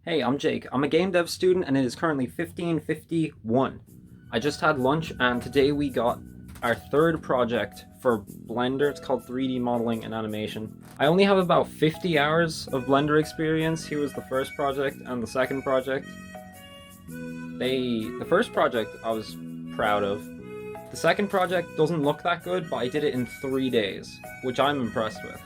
Hey, I'm Jake. I'm a game dev student and it is currently 15:51. I just had lunch and today we got our third project for Blender. It's called 3D modeling and animation. I only have about 50 hours of Blender experience. Here was the first project and the second project. The first project I was proud of. The second project doesn't look that good, but I did it in 3 days, which I'm impressed with.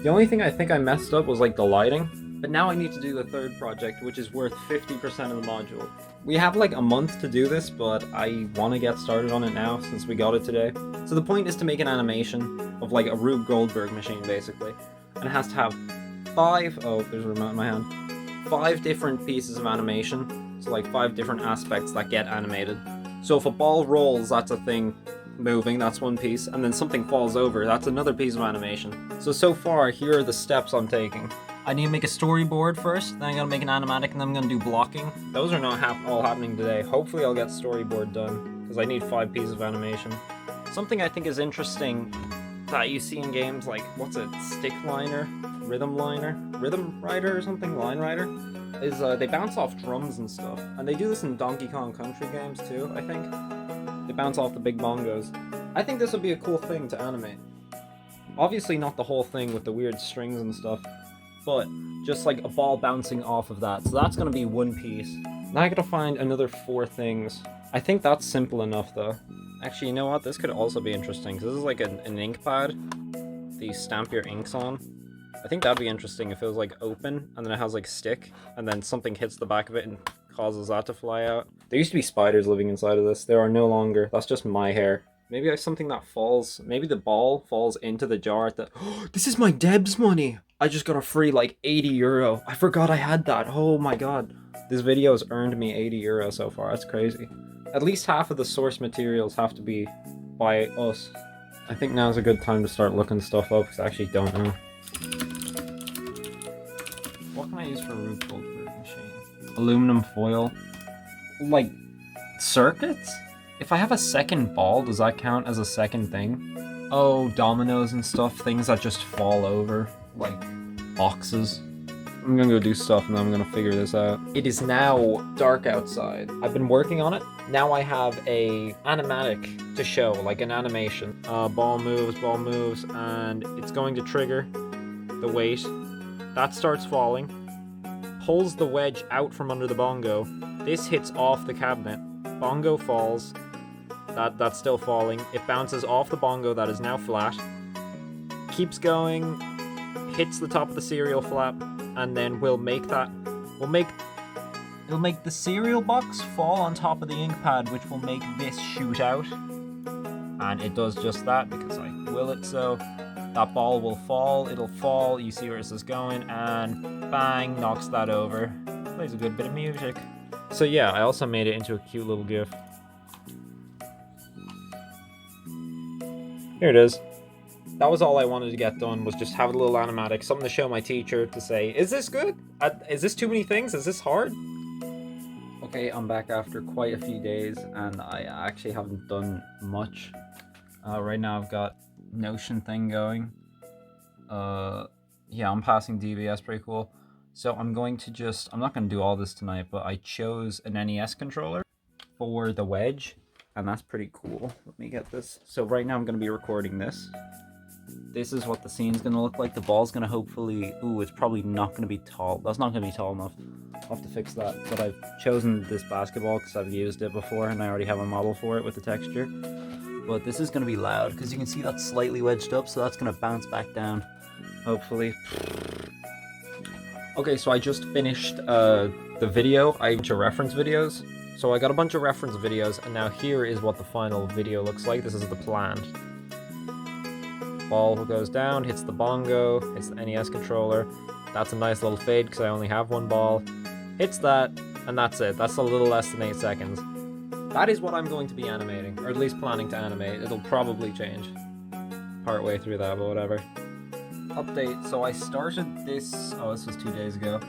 The only thing I think I messed up was like the lighting. But now I need to do the third project, which is worth 50% of the module. We have like a month to do this, but I want to get started on it now since we got it today. So the point is to make an animation of like a Rube Goldberg machine, basically. And it has to have there's a remote in my hand. 5 different pieces of animation. So like 5 different aspects that get animated. So if a ball rolls, that's a thing moving, that's one piece. And then something falls over, that's another piece of animation. So far, here are the steps I'm taking. I need to make a storyboard first, then I gotta make an animatic, and then I'm gonna do blocking. Those are not all happening today. Hopefully I'll get storyboard done, because I need 5 pieces of animation. Something I think is interesting that you see in games like, what's it, stick liner, rhythm rider or something, line rider, is they bounce off drums and stuff. And they do this in Donkey Kong Country games too, I think. They bounce off the big bongos. I think this would be a cool thing to animate. Obviously not the whole thing with the weird strings and stuff, but just like a ball bouncing off of that. So that's going to be one piece. Now I gotta find another 4 things. I think that's simple enough though. Actually, you know what? This could also be interesting, because this is like an ink pad that you stamp your inks on. I think that'd be interesting if it was like open, and then it has like stick, and then something hits the back of it and causes that to fly out. There used to be spiders living inside of this. There are no longer. That's just my hair. Maybe I have something that falls. Maybe the ball falls into the jar at the... This is my Debs money! I just got a free like 80 euro. I forgot I had that. Oh my god. This video has earned me 80 euro so far. That's crazy. At least half of the source materials have to be by us. I think now's a good time to start looking stuff up, because I actually don't know. What can I use for Rube Goldberg machine? Aluminum foil. Like, circuits? If I have a second ball, does that count as a second thing? Oh, dominoes and stuff, things that just fall over, like boxes. I'm gonna go do stuff and then I'm gonna figure this out. It is now dark outside. I've been working on it. Now I have a animatic to show, like an animation. Ball moves, and it's going to trigger the weight. That starts falling, pulls the wedge out from under the bongo. This hits off the cabinet. Bongo falls. That's still falling. It bounces off the bongo that is now flat. Keeps going, hits the top of the cereal flap, and then it'll make the cereal box fall on top of the ink pad, which will make this shoot out. And it does just that because I will it so. That ball will fall, it'll fall, you see where this is going, and bang, knocks that over. Plays a good bit of music. So yeah, I also made it into a cute little GIF. Here it is. That was all I wanted to get done, was just have a little animatic, something to show my teacher to say, is this good? Is this too many things? Is this hard? Okay, I'm back after quite a few days, and I actually haven't done much. Right now I've got Notion thing going. Yeah, I'm passing DBS, pretty cool. So I'm not going to do all this tonight, but I chose an NES controller for the wedge, and that's pretty cool. Let me get this. So right now I'm going to be recording this. This is what the scene's going to look like. The ball's going to hopefully... Ooh, it's probably not going to be tall. That's not going to be tall enough. I'll have to fix that. But I've chosen this basketball because I've used it before, and I already have a model for it with the texture. But this is going to be loud, because you can see that's slightly wedged up, so that's going to bounce back down, hopefully. Okay, so I just finished the video. I bunch of reference videos. So I got a bunch of reference videos, and now here is what the final video looks like. This is the planned. Ball goes down, hits the bongo, hits the NES controller. That's a nice little fade, because I only have one ball. Hits that, and that's it. That's a little less than 8 seconds. That is what I'm going to be animating, or at least planning to animate. It'll probably change partway through that, but whatever. Update, so I started this, this was 2 days ago.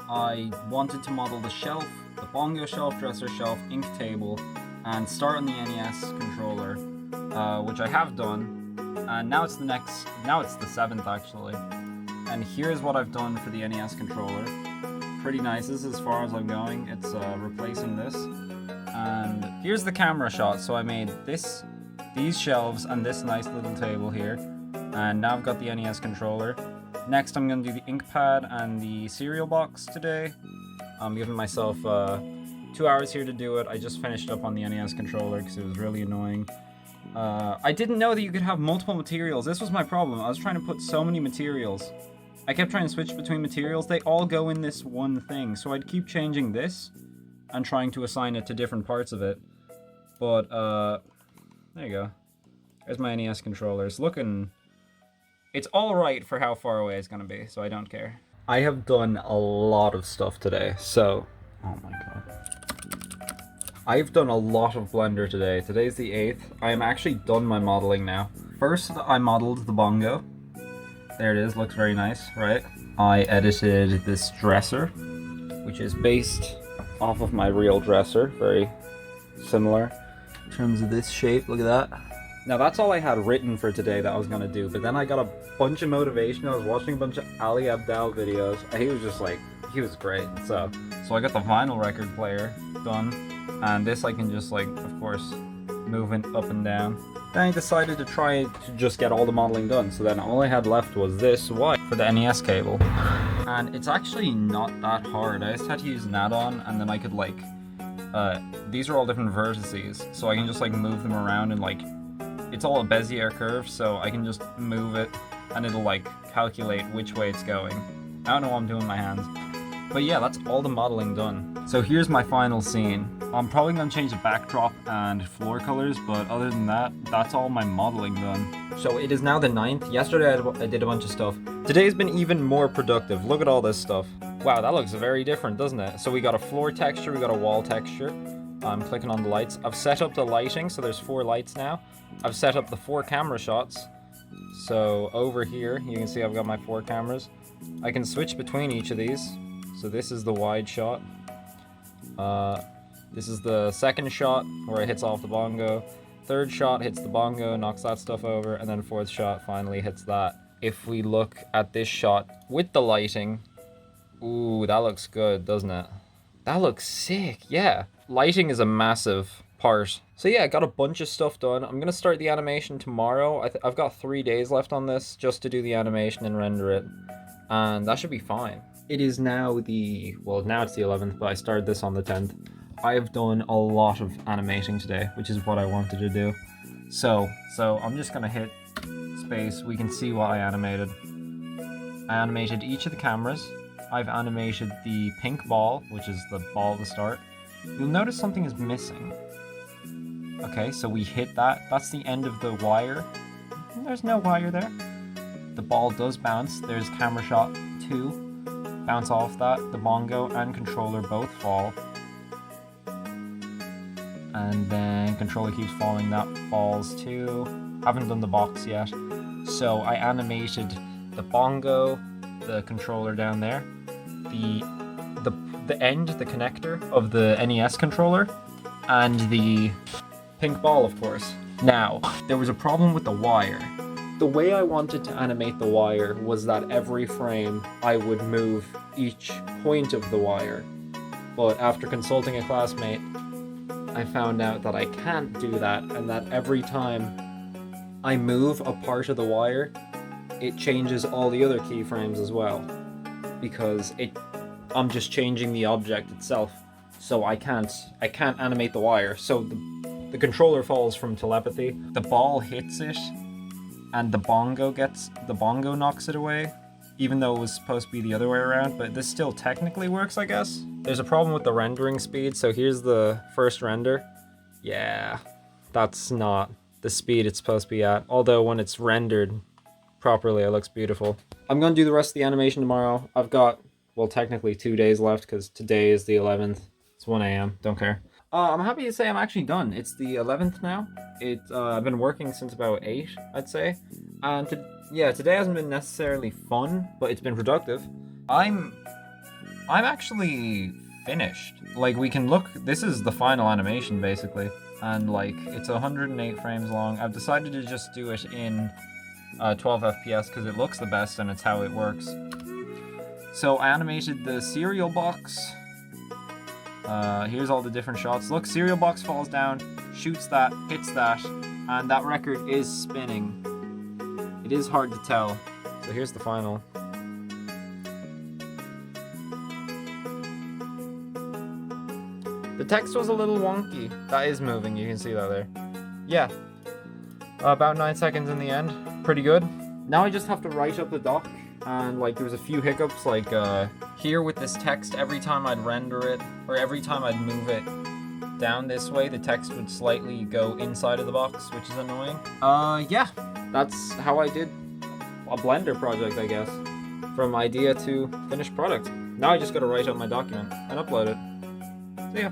I wanted to model the shelf, the bongo shelf, dresser shelf, ink table, and start on the NES controller, which I have done. And now it's the 7th actually. And here's what I've done for the NES controller. pretty nice. This is as far as I'm going. It's replacing this. And here's the camera shot. So I made these shelves and this nice little table here. And now I've got the NES controller. Next I'm going to do the ink pad and the cereal box today. I'm giving myself 2 hours here to do it. I just finished up on the NES controller because it was really annoying. I didn't know that you could have multiple materials. This was my problem. I was trying to put so many materials. I kept trying to switch between materials. They all go in this one thing. So I'd keep changing this and trying to assign it to different parts of it. But, there you go. There's my NES controller. It's alright for how far away it's gonna be, so I don't care. I have done a lot of stuff today, so... Oh my god. I've done a lot of Blender today. Today's the 8th. I am actually done my modeling now. First, I modeled the bongo. There it is, looks very nice, right? I edited this dresser, which is based off of my real dresser. Very similar in terms of this shape, look at that. Now that's all I had written for today that I was gonna do, but then I got a bunch of motivation. I was watching a bunch of Ali Abdaal videos, and he was just like, he was great. So I got the vinyl record player done, and this I can just like, of course, move it up and down. Then I decided to try to just get all the modeling done, so then all I had left was this wire for the NES cable. And it's actually not that hard. I just had to use an add-on, and then I could like, these are all different vertices, so I can just like move them around and like, it's all a Bezier curve, so I can just move it and it'll like calculate which way it's going. I don't know what I'm doing with my hands. But yeah, that's all the modeling done. So here's my final scene. I'm probably gonna change the backdrop and floor colors, but other than that, that's all my modeling done. So it is now the 9th. Yesterday I did a bunch of stuff. Today's been even more productive. Look at all this stuff. Wow, that looks very different, doesn't it? So we got a floor texture, we got a wall texture. I'm clicking on the lights. I've set up the lighting, so there's 4 lights now. I've set up the 4 camera shots. So over here, you can see I've got my 4 cameras. I can switch between each of these. So this is the wide shot. This is the second shot where it hits off the bongo. Third shot hits the bongo, knocks that stuff over, and then fourth shot finally hits that. If we look at this shot with the lighting, ooh, that looks good, doesn't it? That looks sick, yeah. Lighting is a massive part. So yeah, I got a bunch of stuff done. I'm gonna start the animation tomorrow. I've got 3 days left on this just to do the animation and render it. And that should be fine. It is now now it's the 11th, but I started this on the 10th. I have done a lot of animating today, which is what I wanted to do. So I'm just gonna hit space. We can see what I animated. I animated each of the cameras. I've animated the pink ball, which is the ball at the start. You'll notice something is missing. Okay, so we hit that. That's the end of the wire. There's no wire there. The ball does bounce. There's camera shot 2. Bounce off that. The bongo and controller both fall. And then controller keeps falling. That falls too. Haven't done the box yet. So I animated the bongo, the controller down there, the end, the connector of the NES controller, and the pink ball, of course. Now, there was a problem with the wire. The way I wanted to animate the wire was that every frame I would move each point of the wire. But after consulting a classmate, I found out that I can't do that, and that every time I move a part of the wire, it changes all the other keyframes as well. Because I'm just changing the object itself. So I can't animate the wire. So the controller falls from telepathy. The ball hits it, and the bongo knocks it away, even though it was supposed to be the other way around, but this still technically works, I guess. There's a problem with the rendering speed, so here's the first render. Yeah, that's not the speed it's supposed to be at, although when it's rendered properly, it looks beautiful. I'm gonna do the rest of the animation tomorrow. I've got, well, technically 2 days left, because today is the 11th. It's 1 a.m., don't care. I'm happy to say I'm actually done. It's the 11th now. I've been working since about 8, I'd say. And today hasn't been necessarily fun, but it's been productive. I'm actually finished. Like, we can look, this is the final animation basically. And like, it's 108 frames long. I've decided to just do it in 12 FPS because it looks the best and it's how it works. So I animated the cereal box. Here's all the different shots. Look, cereal box falls down, shoots that, hits that, and that record is spinning. It is hard to tell. So here's the final. The text was a little wonky. That is moving, you can see that there. Yeah. About 9 seconds in the end. Pretty good. Now I just have to write up the doc, and like there was a few hiccups, like here with this text, every time I'd render it, or every time I'd move it down this way, the text would slightly go inside of the box, which is annoying. Yeah. That's how I did a Blender project, I guess. From idea to finished product. Now I just gotta write up my document and upload it. See ya.